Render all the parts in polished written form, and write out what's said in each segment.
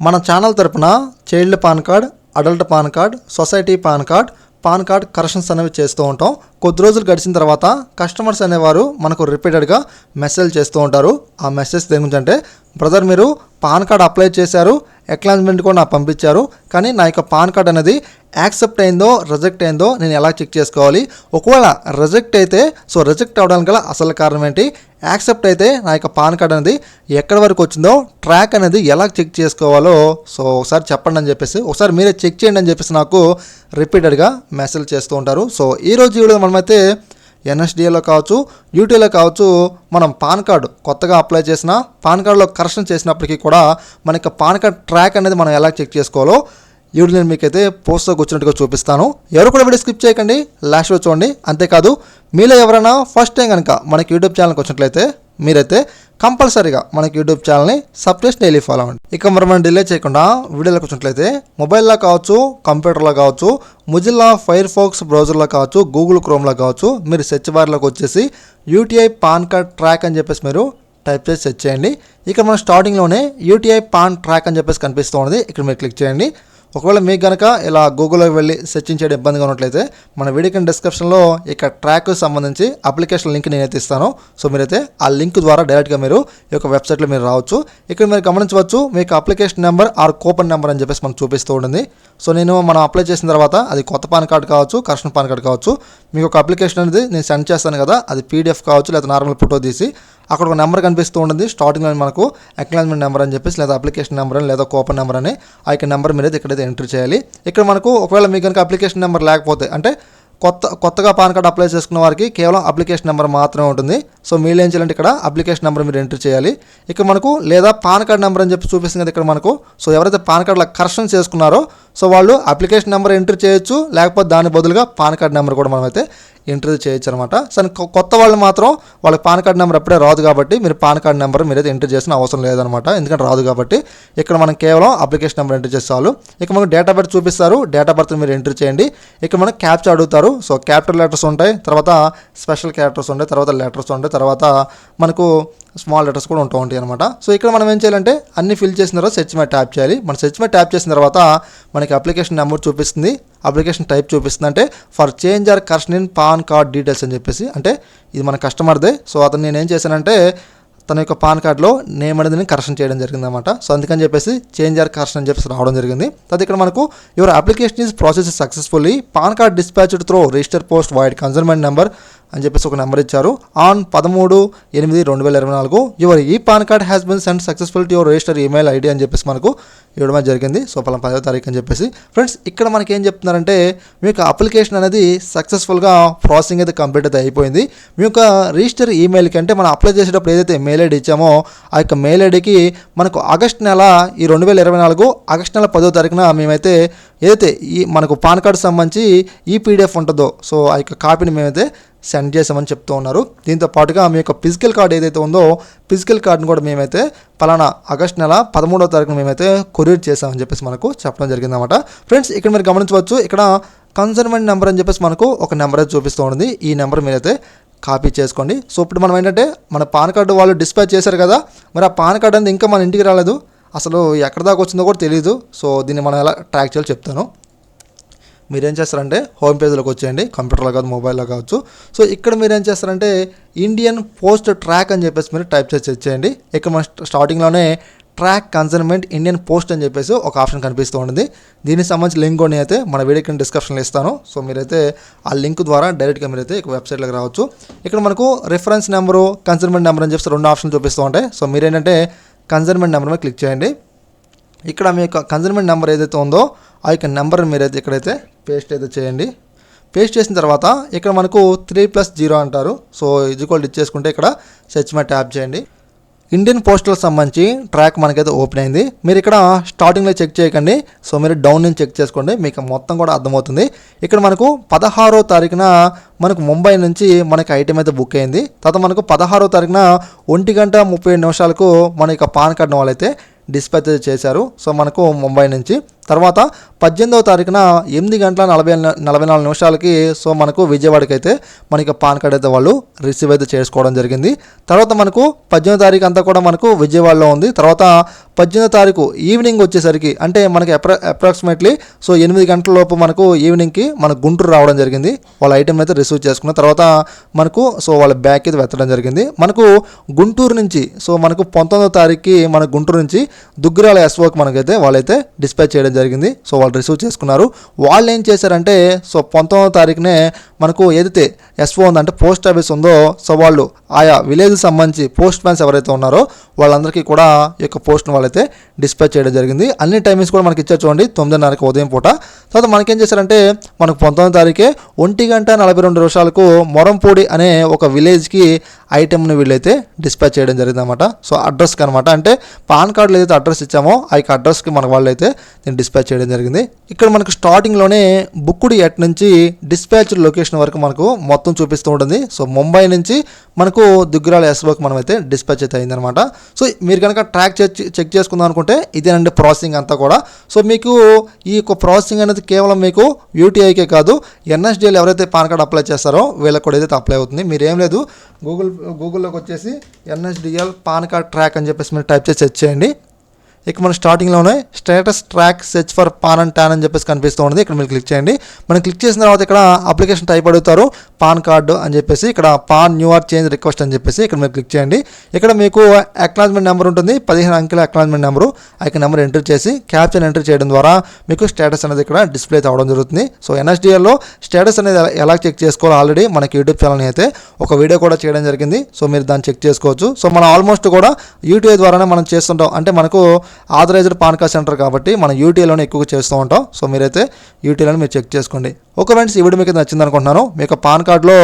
మన ఛానల్ తరపున child pan card, adult pan card, society pan card corrections అనేవి చేస్తూ ఉంటాం. కొద్ది రోజులు గడిచిన తర్వాత కస్టమర్స్ అనేవారు మనకు రిపీటెడ్గా మెసేజ్ చేస్తూ ఉంటారు. ఆ మెసేజ్ దేని గురించి అంటే, బ్రదర్ మీరు పాన్ కార్డ్ అప్లై చేశారు, అక్నాలెడ్జ్మెంట్ కూడా నాకు పంపించారు, కానీ నా యొక్క పాన్ కార్డ్ అనేది యాక్సెప్ట్ అయిందో రిజెక్ట్ అయిందో నేను ఎలా చెక్ చేసుకోవాలి? ఒకవేళ రిజెక్ట్ అయితే రిజెక్ట్ అవ్వడానికి గల అసలు కారణం ఏంటి? యాక్సెప్ట్ అయితే నా యొక్క పాన్ కార్డ్ అనేది ఎక్కడి వరకు వచ్చిందో ట్రాక్ అనేది ఎలా చెక్ చేసుకోవాలో ఒకసారి చెప్పండి అని చెప్పేసి, ఒకసారి మీరే చెక్ చేయండి అని చెప్పేసి నాకు రిపీటెడ్గా మెసేజ్ చేస్తూ ఉంటారు. ఈరోజు వీడియో మనమైతే ఎన్ఎస్డిఏలో కావచ్చు, యూటీలో కావచ్చు, మనం పాన్ కార్డు కొత్తగా అప్లై చేసిన పాన్ కార్డులో కరెక్షన్ చేసినప్పటికీ కూడా మనకి పాన్ కార్డ్ ట్రాక్ అనేది మనం ఎలా చెక్ చేసుకోవాలో ఈ వీడియో నేను మీకైతే పోస్ట్తో కూర్చున్నట్టుగా చూపిస్తాను. ఎవరు కూడా వీడియో స్కిప్ చేయకండి, లాస్ట్ వీడియో చూడండి. అంతేకాదు మీలో ఎవరైనా ఫస్ట్ టైం కనుక మనకి యూట్యూబ్ ఛానల్కి వచ్చినట్లయితే మీరైతే కంపల్సరీగా మనకి యూట్యూబ్ ఛానల్ని సబ్స్క్రైబ్ డైలీ ఫాలో అవ్వండి. ఇక మనం డిలే చేయకుండా వీడియోలోకి వచ్చినట్లయితే మొబైల్లో కావచ్చు, కంప్యూటర్లో కావచ్చు, మొజిల్లా ఫైర్ ఫాక్స్ బ్రౌజర్లో కావచ్చు, గూగుల్ క్రోమ్లో కావచ్చు, మీరు సెర్చ్ బార్లోకి వచ్చేసి యూటీఐ పాన్ కార్డ్ ట్రాక్ అని చెప్పేసి మీరు టైప్ చేసి సెర్చ్ చేయండి. ఇక్కడ మన స్టార్టింగ్లోనే యూటీఐ పాన్ ట్రాక్ అని చెప్పేసి కనిపిస్తూ ఉంది. ఇక్కడ మీరు క్లిక్ చేయండి. ఒకవేళ మీకు కనుక ఇలా గూగుల్లోకి వెళ్ళి సెర్చింగ్ చేయడం ఇబ్బందిగా ఉన్నట్లయితే మన వీడియో కింద డిస్క్రిప్షన్లో ఇక్కడ ట్రాక్కి సంబంధించి అప్లికేషన్ లింక్ నేనైతే ఇస్తాను. మీరైతే ఆ లింక్ ద్వారా డైరెక్ట్గా మీరు ఈ యొక్క వెబ్సైట్లో మీరు రావచ్చు. ఇక్కడ మీరు గమనించవచ్చు, మీకు application number or coupon number అని చెప్పేసి మనకు చూపిస్తూ ఉంటుంది. మనం అప్లై చేసిన తర్వాత అది కొత్త పాన్ కార్డ్ కావచ్చు, కరెక్షన్ పాన్ కార్డ్ కావచ్చు, మీకు ఒక అప్లికేషన్ అనేది నేను సెండ్ చేస్తాను కదా, అది పీడిఎఫ్ కావచ్చు లేదా నార్మల్ ఫోటో తీసి అక్కడ ఒక నెంబర్ కనిపిస్తూ ఉంటుంది. స్టార్టింగ్లో మనకు అక్నాలెడ్జ్మెంట్ నెంబర్ అని చెప్పేసి లేదా అప్లికేషన్ నెంబర్ అని లేదా కూపన్ నెంబర్ అని ఆ యొక్క నెంబర్ మీరైతే ఇక్కడైతే ఎంటర్ చేయాలి. ఇక్కడ మనకు ఒకవేళ మీకు కనుక అప్లికేషన్ నెంబర్ లేకపోతే, అంటే కొత్తగా పాన్ కార్డ్ అప్లై చేసుకున్న వారికి కేవలం అప్లికేషన్ నెంబర్ మాత్రమే ఉంటుంది. మీరు ఏం చేయాలంటే ఇక్కడ అప్లికేషన్ నెంబర్ మీరు ఎంటర్ చేయాలి. ఇక్కడ మనకు లేదా పాన్ కార్డ్ నెంబర్ అని చెప్పి చూపిస్తుంది కదా ఇక్కడ మనకు. ఎవరైతే పాన్ కార్డులో కరెక్షన్ చేసుకున్నారో వాళ్ళు అప్లికేషన్ నెంబర్ ఎంటర్ చేయొచ్చు, లేకపోతే దాని బదులుగా పాన్ కార్డ్ నెంబర్ కూడా మనమైతే ఎంటర్ చేయొచ్చు అనమాట. కొత్త వాళ్ళు మాత్రం వాళ్ళకి పాన్ కార్డ్ నెంబర్ ఎప్పుడే రాదు కాబట్టి మీరు పాన్ కార్డ్ నెంబర్ మీరైతే ఎంటర్ చేసిన అవసరం లేదనమాట, ఎందుకంటే రాదు కాబట్టి. ఇక్కడ మనం కేవలం అప్లికేషన్ నెంబర్ ఎంటర్ చేస్తే చాలు. ఇక మనకు డేట్ ఆఫ్ బర్త్ చూపిస్తారు, డేట్ ఆఫ్ బర్త్ మీరు ఎంటర్ చేయండి. ఇక్కడ మనకు క్యాప్చా అడుగుతారు. క్యాపిటల్ లెటర్స్ ఉంటాయి, తర్వాత స్పెషల్ క్యారెక్టర్స్ ఉంటాయి, తర్వాత లెటర్స్ ఉంటాయి, తర్వాత మనకు స్మాల్ లెటర్స్ కూడా ఉంటాయి అనమాట. ఇక్కడ మనం ఏం చేయాలంటే అన్ని ఫిల్ చేసిన తర్వాత సెర్చ్ మీద ట్యాప్ చేయాలి. మనం సెర్చ్ మీద ట్యాప్ చేసిన తర్వాత మనకి అప్లికేషన్ నెంబర్ చూపిస్తుంది, అప్లికేషన్ టైప్ చూపిస్తుంది, అంటే for change or correction in PAN card details అని చెప్పేసి, అంటే ఇది మన కస్టమర్దే. అతను నేను ఏం చేశానంటే తన యొక్క పాన్ కార్డ్లో నేమ్ అనేది కరెక్షన్ చేయడం జరిగింది అనమాట. అందుకని చెప్పేసి చేంజ్ ఆర్ కరెక్షన్ అని చెప్పేసి రావడం జరిగింది. తర్వాత ఇక్కడ మనకు your application is process successfully, PAN card dispatched through register post vide concernment number అని చెప్పేసి ఒక నెంబర్ ఇచ్చారు. On 13/8/2024 your e PAN card has been send successful to your register email ID అని చెప్పేసి మనకు ఇవ్వడం జరిగింది. 10వ తారీఖు అని చెప్పేసి. ఫ్రెండ్స్, ఇక్కడ మనకి ఏం చెప్తున్నారంటే మీకు అప్లికేషన్ అనేది సక్సెస్ఫుల్గా ప్రాసెసింగ్ అయితే కంప్లీట్ అయితే అయిపోయింది. మీ యొక్క రిజిస్టర్ ఈమెయిల్కి, అంటే మనం అప్లై చేసేటప్పుడు ఏదైతే మెయిల్ ఐడి ఇచ్చామో ఆ యొక్క మెయిల్ ఐడికి మనకు ఆగస్ట్ నెల 2024 ఆగస్ట్ నెల 10వ తారీఖున మేమైతే ఏదైతే మనకు పాన్ కార్డు సంబంధించి ఈ పీడిఎఫ్ ఉంటుందో ఆ యొక్క కాపీని మేమైతే సెండ్ చేసామని చెప్తూ ఉన్నారు. దీంతో పాటుగా మీ యొక్క ఫిజికల్ కార్డు ఏదైతే ఉందో ఫిజికల్ కార్డును కూడా మేమైతే పలానా ఆగస్ట్ నెల 13వ తారీఖున మేమైతే కొరియర్ చేసామని చెప్పేసి మనకు చెప్పడం జరిగిందన్నమాట. ఫ్రెండ్స్, ఇక్కడ మీరు గమనించవచ్చు, ఇక్కడ కన్సర్న్మెంట్ నెంబర్ అని చెప్పేసి మనకు ఒక నెంబర్ అయితే చూపిస్తూ ఉంటుంది. ఈ నెంబర్ మీరైతే కాపీ చేసుకోండి. ఇప్పుడు మనం ఏంటంటే మన పాన్ కార్డు వాళ్ళు డిస్పాచ్ చేశారు కదా, మరి ఆ పాన్ కార్డు అనేది ఇంకా మన ఇంటికి రాలేదు, అసలు ఎక్కడ దాకా వచ్చిందో కూడా తెలియదు. దీన్ని మనం ఎలా ట్రాక్ చేయాలో చెప్తాను. మీరేం చేస్తారంటే హోమ్ పేజ్లోకి వచ్చేయండి, కంప్యూటర్లో కాదు మొబైల్లో కావచ్చు. ఇక్కడ మీరు ఏం చేస్తారంటే ఇండియన్ పోస్ట్ ట్రాక్ అని చెప్పేసి మీరు టైప్ చేసి చేయండి. ఇక్కడ మన స్టార్టింగ్లోనే ట్రాక్ కన్సర్న్మెంట్ ఇండియన్ పోస్ట్ అని చెప్పేసి ఒక ఆప్షన్ కనిపిస్తూ ఉంటుంది. దీనికి సంబంధించి లింక్ కూడా అయితే మన వీడియో కింద డిస్క్రిప్షన్లో ఇస్తాను. మీరైతే ఆ లింక్ ద్వారా డైరెక్ట్గా మీరైతే వెబ్సైట్లోకి రావచ్చు. ఇక్కడ మనకు రిఫరెన్స్ నెంబరు, కన్సర్న్మెంట్ నెంబర్ అని చెప్పేసి 2 ఆప్షన్లు చూపిస్తూ ఉంటాయి. మీరేంటంటే కన్సర్న్మెంట్ నెంబర్ మీద క్లిక్ చేయండి. ఇక్కడ మీ యొక్క కన్సర్న్మెంట్ నెంబర్ ఏదైతే ఉందో ఆ యొక్క నెంబర్ మీరైతే ఇక్కడైతే పేస్ట్ అయితే చేయండి. పేస్ట్ చేసిన తర్వాత ఇక్కడ మనకు 3+0 అంటారు. ఈక్వల్ ఇచ్చేసుకుంటే ఇక్కడ సెర్చ్ మీద ట్యాప్ చేయండి. ఇండియన్ పోస్టల్ సంబంధించి ట్రాక్ మనకైతే ఓపెన్ అయింది. మీరు ఇక్కడ స్టార్టింగ్లో చెక్ చేయకండి, మీరు డౌన్ నుంచి చెక్ చేసుకోండి, మీకు మొత్తం కూడా అర్థమవుతుంది. ఇక్కడ మనకు 16వ తారీఖున మనకు ముంబై నుంచి మనకి ఐటెం అయితే బుక్ అయింది. తర్వాత మనకు 16వ తారీఖున 1:37 మన యొక్క పాన్ కార్డును వాళ్ళైతే డిస్పాచ్ చేశారు. మనకు ముంబై నుంచి. తర్వాత 18వ తారీఖున 8:44 సో మనకు విజయవాడకి అయితే మనకి పాన్ కార్డ్ అయితే వాళ్ళు రిసీవ్ అయితే చేసుకోవడం జరిగింది. తర్వాత మనకు 18వ తారీఖు అంతా కూడా మనకు విజయవాడలో ఉంది. తర్వాత 18వ తారీఖు ఈవినింగ్ వచ్చేసరికి అంటే మనకి అప్రాక్సిమేట్లీ సో 8 గంటల లోపు మనకు ఈవినింగ్కి మన గుంటూరు రావడం జరిగింది. వాళ్ళ ఐటెం అయితే రిసీవ్ చేసుకున్న తర్వాత మనకు సో వాళ్ళ బ్యాగ్ అయితే వెతడం జరిగింది. మనకు గుంటూరు నుంచి సో మనకు 19వ తారీఖుకి మన గుంటూరు నుంచి దుగ్గిరాల ఎస్ఓకి మనకైతే వాళ్ళైతే డిస్పాచ్ చేయడం జరిగింది. సో వాళ్ళు రిసీవ్ చేసుకున్నారు. వాళ్ళు ఏం చేశారంటే సో 19వ తారీఖునే మనకు ఏదైతే ఎస్ఓ ఉందంటే పోస్ట్ ఆఫీస్ ఉందో సో వాళ్ళు ఆయా విలేజ్ సంబంధించి పోస్ట్ మ్యాన్స్ ఎవరైతే ఉన్నారో వాళ్ళందరికీ కూడా ఈ యొక్క పోస్ట్ను వాళ్ళైతే డిస్పాచ్ చేయడం జరిగింది. అన్ని టైమింగ్స్ కూడా మనకి ఇచ్చారు చూడండి, 9:30 ఉదయం పూట. తర్వాత మనకేం చేశారంటే మనకు 19వ తారీఖే 1:42 మొరంపూడి అనే ఒక విలేజ్కి ఐటెంని వీళ్ళైతే డిస్పాచ్ చేయడం జరిగింది అనమాట. సో అడ్రస్కి అనమాట, అంటే పాన్ కార్డులో ఏదైతే అడ్రస్ ఇచ్చామో ఆ యొక్క అడ్రస్కి మన వాళ్ళు అయితే దీన్ని డిస్పాచ్ చేయడం జరిగింది. ఇక్కడ మనకు స్టార్టింగ్లోనే బుక్కుడు ఎట్ నుంచి డిస్పాచ్ లొకేషన్ వరకు మనకు మొత్తం చూపిస్తూ ఉంటుంది. సో ముంబై నుంచి మనకు దుగ్గిరాల ఎస్ఓకి మనం అయితే డిస్పాచ్ అయితే అయిందనమాట. సో మీరు కనుక ట్రాక్ చెక్ చేసుకుందాం అనుకుంటే ఇదేనండి ప్రాసెసింగ్ అంతా కూడా. సో మీకు ఈ యొక్క ప్రాసెసింగ్ అనేది కేవలం మీకు యూటీఐకే కాదు, ఎన్ఎస్డిఎల్ ఎవరైతే పాన్ కార్డ్ అప్లై చేస్తారో వీళ్ళకి కూడా అయితే అప్లై అవుతుంది. మీరు ఏం లేదు గూగుల్లోకి వచ్చేసి ఎన్ఎస్డిఎల్ పాన్ కార్డ్ ట్రాక్ అని చెప్పేసి మీరు టైప్ చేసి సెర్చ్ చేయండి. ఇక మన స్టార్టింగ్లోనే status track search for pan and tan అని చెప్పేసి కనిపిస్తూ ఉంది. ఇక్కడ మీరు క్లిక్ చేయండి. మనం క్లిక్ చేసిన తర్వాత ఇక్కడ అప్లికేషన్ టైప్ అడుగుతారు పాన్ కార్డు అని చెప్పేసి, ఇక్కడ PAN new or change request అని చెప్పేసి ఇక్కడ మీరు క్లిక్ చేయండి. ఇక్కడ మీకు అక్నాలజ్మెంట్ నెంబర్ ఉంటుంది, 15 అంకెల అక్నాలజ్మెంట్ నెంబరు. ఆ యొక్క నెంబర్ ఎంటర్ చేసి క్యాప్షన్ ఎంటర్ చేయడం ద్వారా మీకు స్టేటస్ అనేది ఇక్కడ డిస్ప్లే అవ్వడం జరుగుతుంది. సో ఎన్ఎస్డిఎల్లో స్టేటస్ అనేది ఎలా చెక్ చేసుకోవాలో ఆల్రెడీ మనకి యూట్యూబ్ ఛానల్ని అయితే ఒక వీడియో కూడా చేయడం జరిగింది. సో మీరు దాన్ని చెక్ చేసుకోవచ్చు. సో మనం ఆల్మోస్ట్ కూడా యూటీఐ ద్వారానే మనం చేస్తుంటాం, అంటే మనకు ఆథరైజ్డ్ పాన్ కార్డ్ సెంటర్ కాబట్టి మనం యూటీఐలోనే ఎక్కువగా చేస్తూ ఉంటాం. సో మీరైతే యూటీఐలోనే మీరు చెక్ చేసుకోండి. ఓకే ఫ్రెండ్స్, ఈ వీడియో మీకు నచ్చింది అనుకుంటున్నాను. మీకు పాన్ కార్డులో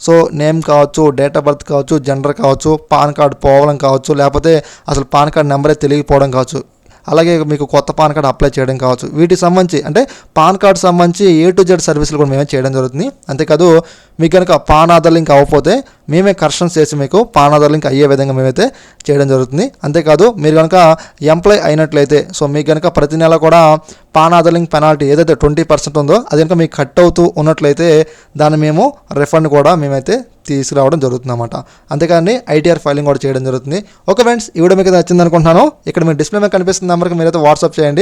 సో నేమ్ కావచ్చు, డేట్ ఆఫ్ బర్త్ కావచ్చు, జెండర్ కావచ్చు, పాన్ కార్డు పోవడం కావచ్చు, లేకపోతే అసలు పాన్ కార్డ్ నెంబరే తెలియకపోవడం కావచ్చు, అలాగే మీకు కొత్త పాన్ కార్డ్ అప్లై చేయడం కావచ్చు, వీటికి సంబంధించి అంటే పాన్ కార్డు సంబంధించి A to Z సర్వీసులు కూడా మేమే చేయడం జరుగుతుంది. అంతేకాదు మీకు కనుక పాన్ ఆధార్ లింక్ అవ్వకపోతే మేమే కరెక్షన్స్ చేసి మీకు పాన్ ఆధార్ లింక్ అయ్యే విధంగా మేమైతే చేయడం జరుగుతుంది. అంతేకాదు మీరు కనుక ఎంప్లాయ్ అయినట్లయితే సో మీకు కనుక ప్రతి నెల కూడా పాన్ ఆధార్ లింక్ పెనాల్టీ ఏదైతే 20% ఉందో అది కనుక మీకు కట్ అవుతూ ఉన్నట్లయితే దాన్ని మేము రిఫండ్ కూడా మేమైతే తీసుకురావడం జరుగుతుంది అన్నమాట. అంతేకాని ITR ఫైలింగ్ కూడా చేయడం జరుగుతుంది. ఓకే ఫ్రెండ్స్, ఈ వీడియో మీకు నచ్చింది అనుకుంటున్నాను. ఇక్కడ మీకు డిస్ప్లే మీద కనిపిస్తున్న నెంబర్కి మీరైతే వాట్సాప్ చేయండి.